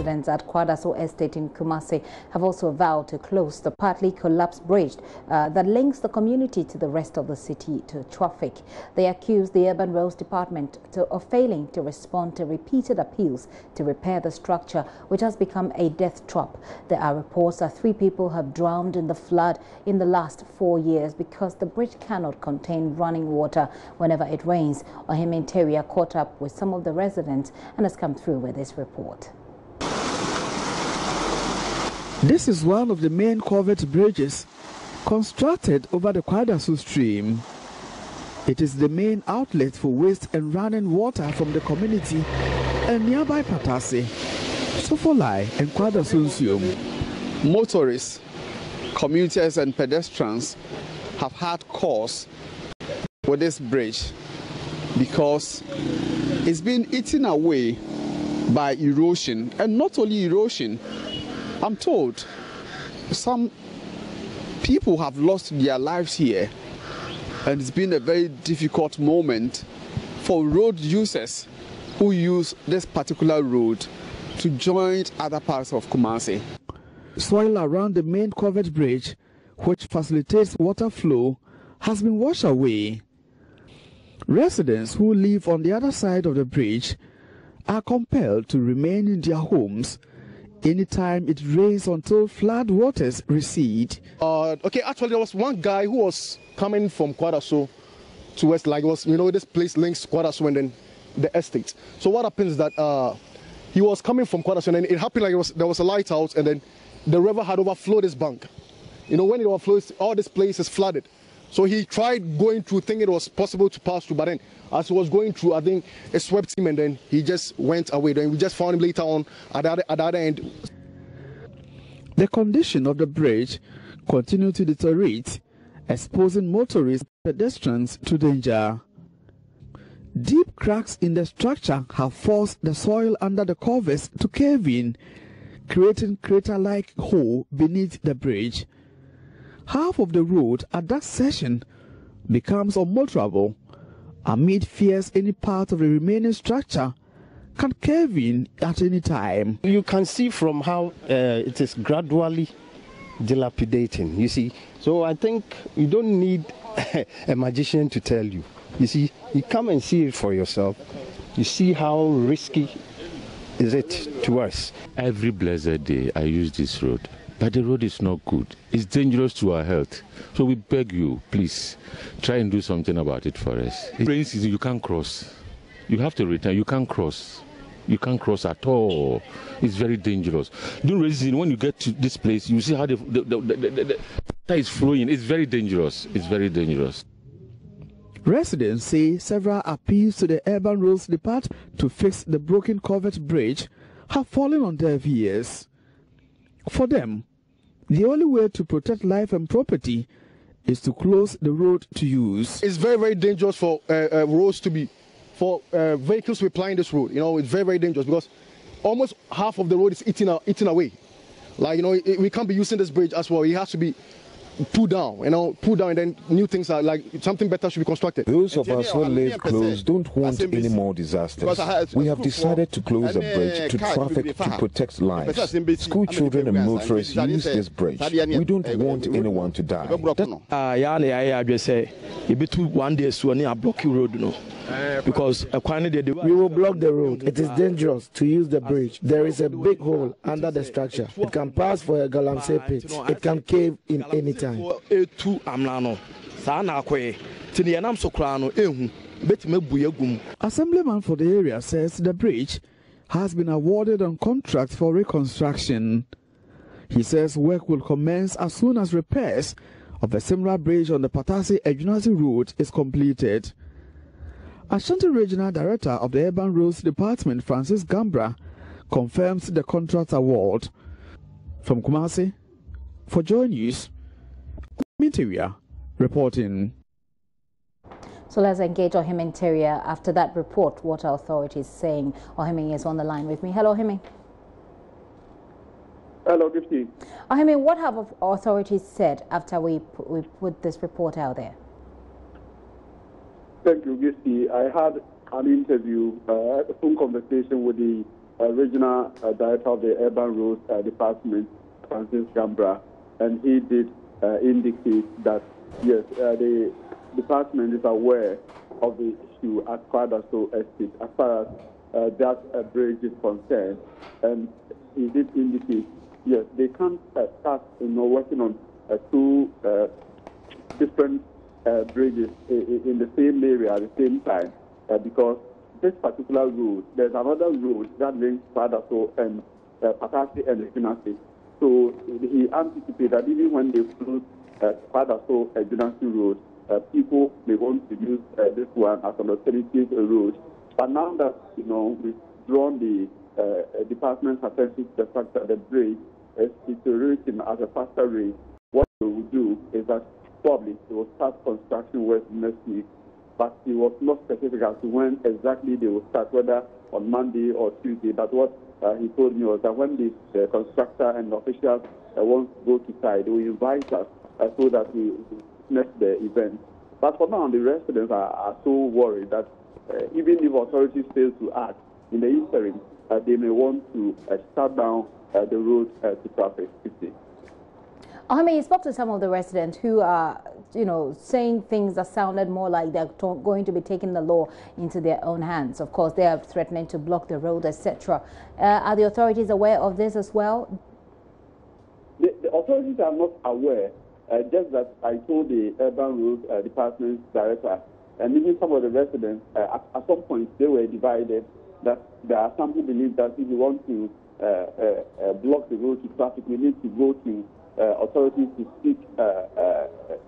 residents at Kwadaso Estate in Kumasi have also vowed to close the partly collapsed bridge that links the community to the rest of the city to traffic. They accuse the Urban Roads Department of failing to respond to repeated appeals to repair the structure, which has become a death trap. There are reports that 3 people have drowned in the flood in the last 4 years because the bridge cannot contain running water whenever it rains. Ohim Interior caught up with some of the residents and has come through with this report. This is one of the main covered bridges constructed over the Kwadaso stream. It is the main outlet for waste and running water from the community and nearby Patase, Sofolai and Kwadaso Nsiom. Motorists, commuters and pedestrians have had cause with this bridge because it's been eaten away by erosion, and not only erosion. I'm told some people have lost their lives here, and it's been a very difficult moment for road users who use this particular road to join other parts of Kumasi. Soil around the main covered bridge, which facilitates water flow, has been washed away. Residents who live on the other side of the bridge are compelled to remain in their homes anytime it rains until flood waters recede. Actually there was one guy who was coming from Kwadaso to West, like this place links Kwadaso and then the estate. So what happens is that he was coming from Kwadaso, and then it happened like there was a lighthouse, and then the river had overflowed this bank. When it overflows, all this place is flooded. So he tried going through, thinking it was possible to pass through, but then as he was going through, I think it swept him and then he just went away. Then we just found him later on at the other end. The condition of the bridge continued to deteriorate, exposing motorists and pedestrians to danger. Deep cracks in the structure have forced the soil under the covers to cave in, creating crater-like hole beneath the bridge. Half of the road at that section becomes unmotorable amid fears any part of the remaining structure can cave in at any time. You can see from how it is gradually dilapidating, you see. So I think you don't need a magician to tell you. You see, you come and see it for yourself. You see how risky is it to us. Every blessed day I use this road. But the road is not good. It's dangerous to our health. So we beg you, please, try and do something about it for us. In rainy season, you can't cross. You have to return. You can't cross. You can't cross at all. It's very dangerous. During rainy season, when you get to this place, you see how the water is flowing. It's very dangerous. It's very dangerous. Residents say several appeals to the Urban Roads Department to fix the broken covered bridge have fallen on deaf ears. For them, the only way to protect life and property is to close the road to use. It's very, very dangerous for vehicles to be plying this road. It's very, very dangerous because almost half of the road is eaten away. We can't be using this bridge as well. It has to be pull down, and then new things are like something better should be constructed. Those of us who live close don't want any more disasters. We have decided to close the bridge to traffic to protect lives. School children and motorists use this bridge. We don't want anyone to die. Because we will block the road. It is dangerous to use the bridge. There is a big hole under the structure. It can pass for a galamsey pit. It can cave in any time. Assemblyman for the area says the bridge has been awarded on contract for reconstruction. He says work will commence as soon as repairs of a similar bridge on the Patase-Ejunasi road is completed. Ashanti Regional Director of the Urban Roads Department, Francis Gambra, confirms the contract award. From Kumasi, for JoyNews, Interior reporting. So let's engage Ohim Interior after that report. Water authorities saying. Ohimi is on the line with me. Hello, Ohimi. Hello, Gifty. Ohimi, what have authorities said after we put this report out there? Thank you, Gifty. I had an interview, a phone conversation with the Regional Director of the Urban Roads Department, Francis Gambra, and he did indicate that, yes, the department is aware of the issue at Kwadaso Estate as far as that bridge is concerned. And he did indicate, yes, they can't start working on two different bridges in the same area at the same time because this particular road, there's another road that links Kwadaso and Patasi and Junasi. So he anticipated that even when they close Kwadaso and Junasi road, people may want to use this one as an alternative road. But now that we've drawn the department's attention to the fact that the bridge is deteriorating at a faster rate, what they will do is that probably they will start construction work next week. But it was not specific as to when exactly they will start, whether on Monday or Tuesday. But what he told me was that when the constructor and officials want to go to site, they will invite us so that we witness the event. But for now, the residents are so worried that even if authorities fail to act in the interim, they may want to shut down the road to traffic. I mean, you spoke to some of the residents who are, saying things that sounded more like they're going to be taking the law into their own hands. Of course, they are threatening to block the road, etc. Are the authorities aware of this as well? The authorities are not aware. Just that I told the Urban Roads Department Director, and even some of the residents, at some point they were divided, that there are some who believe that if you want to block the road to traffic, we need to go to authorities to seek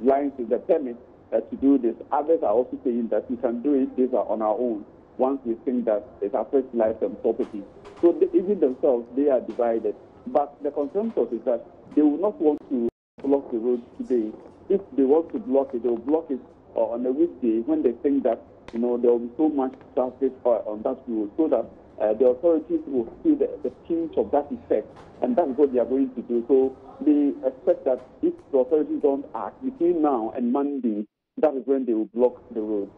licenses, the permit to do this. Others are also saying that we can do it on our own once we think that it affects life and property. So even themselves, they are divided. But the consensus is that they will not want to block the road today. If they want to block it, they will block it on a weekday when they think that there will be so much traffic on that road, so that the authorities will feel the pinch of that effect, and that's what they are going to do. So they expect that if the authorities don't act between now and Monday, that is when they will block the road.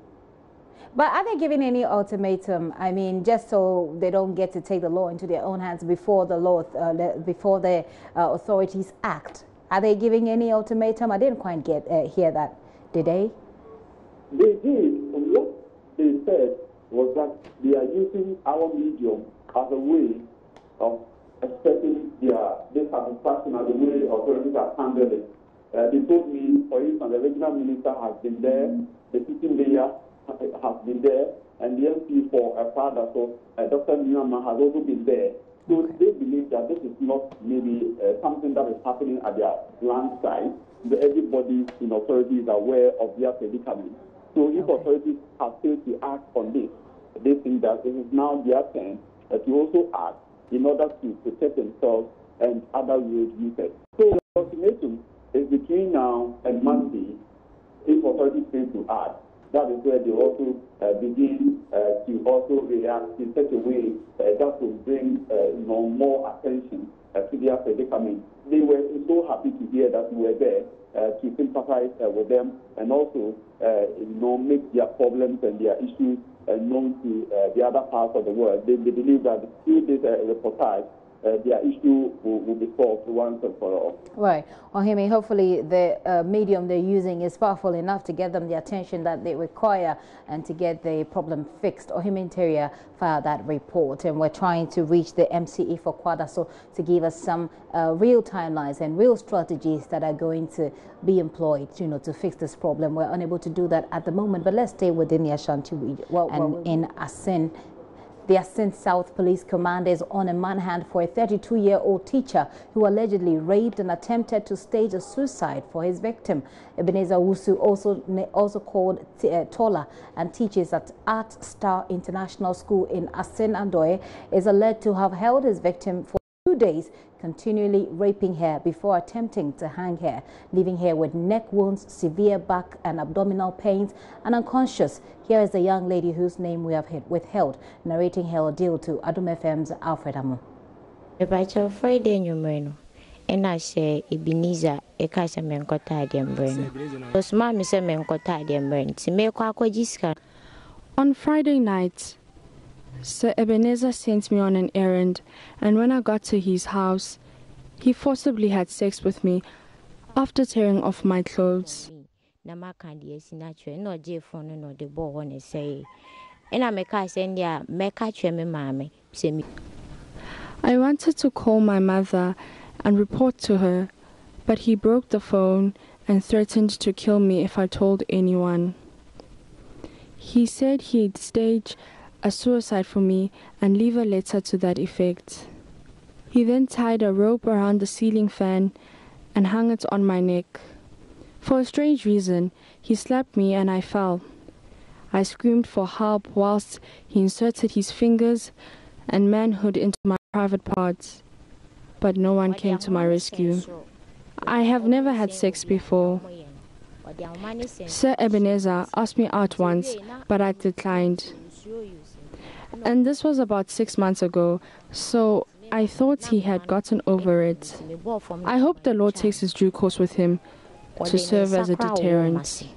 But are they giving any ultimatum? I mean, just so they don't get to take the law into their own hands before the authorities act? Are they giving any ultimatum? I didn't quite hear that. Did they? They did. What they said was that they are using our medium as a way of expressing their dissatisfaction at the way the authorities have handled it. They told me, for instance, the regional minister has been there, the sitting mayor has been there, and the MP for Kwadaso, Dr. Nyama, has also been there. So they believe that this is not maybe something that is happening at their land side. Everybody in authority is aware of their predicament. So if authorities have failed to act on this, they think that it is now their turn to also act in order to protect themselves and other road users. So the ultimatum is between now and Monday. If authorities fail to act, that is where they also begin to also react in such a way that will bring more attention to their predicament. They were so happy to hear that we were there to sympathize with them and also make their problems and their issues known to the other parts of the world. They believe that through this reportage, their issue will be solved once and for all. Right. Ohimi, hopefully the medium they're using is powerful enough to get them the attention that they require and to get the problem fixed. Ohimi Interior filed that report, and we're trying to reach the MCE for Kwadaso to give us some real timelines and real strategies that are going to be employed, to fix this problem. We're unable to do that at the moment, but let's stay within the Ashanti region. In Asin, the Asin South Police Command is on a manhunt for a 32-year-old teacher who allegedly raped and attempted to stage a suicide for his victim. Ebenezer Wusu, also called Tola, and teaches at Art Star International School in Asin Andoe, is alleged to have held his victim for 2 days, continually raping her before attempting to hang her, leaving her with neck wounds, severe back and abdominal pains, and unconscious. Here is the young lady whose name we have withheld, narrating her ordeal to Adum FM's Alfred Amo. Friday nyumreno, and I say Ebenezer ekasa menkota dembreno. Osma me se menkota dembreno. Ti me kwa jiska. On Friday night, Sir Ebenezer sent me on an errand, and when I got to his house, he forcibly had sex with me after tearing off my clothes. I wanted to call my mother and report to her, but he broke the phone and threatened to kill me if I told anyone. He said he'd stage a suicide for me and leave a letter to that effect. He then tied a rope around the ceiling fan and hung it on my neck. For a strange reason, he slapped me and I fell. I screamed for help whilst he inserted his fingers and manhood into my private parts, but no one came to my rescue. I have never had sex before. Sir Ebenezer asked me out once, but I declined. And this was about 6 months ago, so I thought he had gotten over it. I hope the Lord takes his due course with him to serve as a deterrent.